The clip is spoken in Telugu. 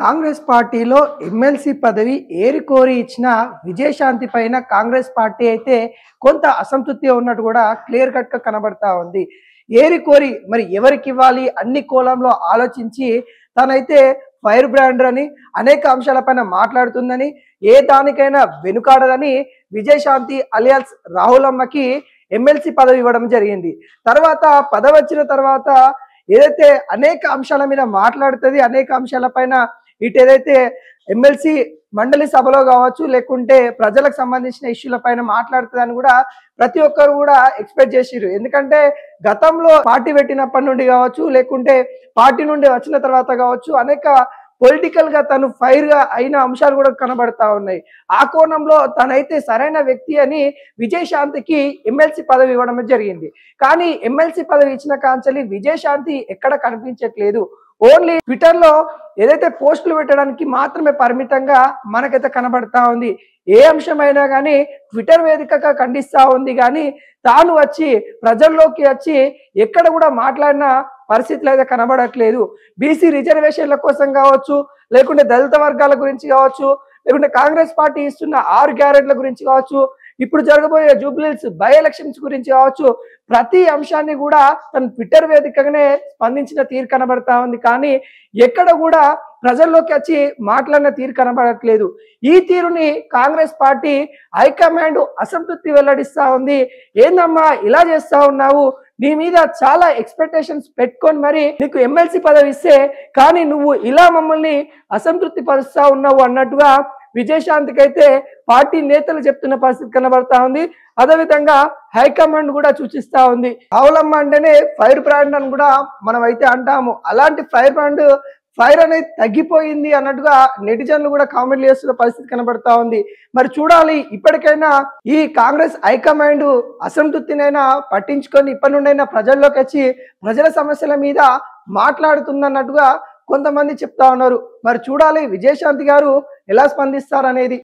కాంగ్రెస్ పార్టీలో ఎమ్మెల్సీ పదవి ఏరికోరి ఇచ్చిన విజయశాంతి పైన కాంగ్రెస్ పార్టీ అయితే కొంత అసంతృప్తి ఉన్నట్టు కూడా క్లియర్ కట్ గా కనబడతా ఉంది. ఏరికోరి మరి ఎవరికి ఇవ్వాలి అన్ని కోణంలో ఆలోచించి తనైతే ఫైర్ బ్రాండర్ అని అనేక అంశాలపైన మాట్లాడుతుందని, ఏ దానికైనా వెనుకాడదని విజయశాంతి అలియాస్ రాహులమ్మకి ఎమ్మెల్సీ పదవి ఇవ్వడం జరిగింది. తర్వాత పదవి వచ్చిన తర్వాత ఏదైతే అనేక అంశాల మీద మాట్లాడుతుంది, అనేక అంశాలపైన ఇటు ఏదైతే ఎమ్మెల్సీ మండలి సభలో కావచ్చు, లేకుంటే ప్రజలకు సంబంధించిన ఇష్యూల పైన మాట్లాడుతుందని కూడా ప్రతి ఒక్కరు కూడా ఎక్స్పెక్ట్ చేసిర్రు. ఎందుకంటే గతంలో పార్టీ పెట్టినప్పటి నుండి కావచ్చు, లేకుంటే పార్టీ నుండి వచ్చిన తర్వాత కావచ్చు, అనేక పొలిటికల్ గా తను ఫైర్ గా అయిన అంశాలు కూడా కనబడతా ఉన్నాయి. ఆ కోణంలో తనైతే సరైన వ్యక్తి అని విజయశాంతికి ఎమ్మెల్సీ పదవి ఇవ్వడం జరిగింది. కానీ ఎమ్మెల్సీ పదవి ఇచ్చిన కాంచెలి విజయశాంతి ఎక్కడ కనిపించట్లేదు. ఓన్లీ ట్విట్టర్ లో ఏదైతే పోస్టులు పెట్టడానికి మాత్రమే పరిమితంగా మనకైతే కనబడతా ఉంది. ఏ అంశమైనా కానీ ట్విట్టర్ వేదికగా ఖండిస్తా ఉంది, కానీ తాను వచ్చి ప్రజల్లోకి వచ్చి ఎక్కడ కూడా మాట్లాడిన పరిస్థితులు అయితే కనబడట్లేదు. బీసీ రిజర్వేషన్ల కోసం కావచ్చు, లేకుంటే దళిత వర్గాల గురించి కావచ్చు, లేకుంటే కాంగ్రెస్ పార్టీ ఇస్తున్న 6 గ్యారెంట్ల గురించి కావచ్చు, ఇప్పుడు జరగబోయే జూబ్లీహిల్స్ బై ఎలక్షన్స్ గురించి కావచ్చు, ప్రతి అంశాన్ని కూడా తన ట్విట్టర్ వేదికగానే స్పందించిన తీరు కనబడతా ఉంది. కానీ ఎక్కడ కూడా ప్రజల్లోకి వచ్చి మాట్లాడిన తీరు కనబడట్లేదు. ఈ తీరుని కాంగ్రెస్ పార్టీ హైకమాండ్ అసంతృప్తి వెల్లడిస్తా ఉంది. ఏందమ్మా ఇలా చేస్తా ఉన్నావు, నీ మీద చాలా ఎక్స్పెక్టేషన్స్ పెట్టుకొని మరి నీకు ఎమ్మెల్సీ పదవి ఇస్తే కానీ నువ్వు ఇలా మమ్మల్ని అసంతృప్తి పరుస్తా ఉన్నావు అన్నట్టుగా విజయశాంతికి అయితే పార్టీ నేతలు చెప్తున్న పరిస్థితి కనబడతా ఉంది. అదేవిధంగా హైకమాండ్ కూడా సూచిస్తా ఉంది. రావులమ్మ అంటేనే ఫైర్ బ్రాండ్ అని కూడా మనం అయితే అంటాము. అలాంటి ఫైర్ అనేది తగ్గిపోయింది అన్నట్టుగా నెటిజన్లు కూడా కామెంట్లు చేస్తున్న పరిస్థితి కనబడతా ఉంది. మరి చూడాలి, ఇప్పటికైనా ఈ కాంగ్రెస్ హైకమాండ్ అసంతృప్తినైనా పట్టించుకొని ఇప్పటి నుండైనా ప్రజల్లోకి వచ్చి ప్రజల సమస్యల మీద మాట్లాడుతుందన్నట్టుగా కొంతమంది చెప్తా ఉన్నారు. మరి చూడాలి విజయశాంతి గారు ఎలా స్పందిస్తారనేది.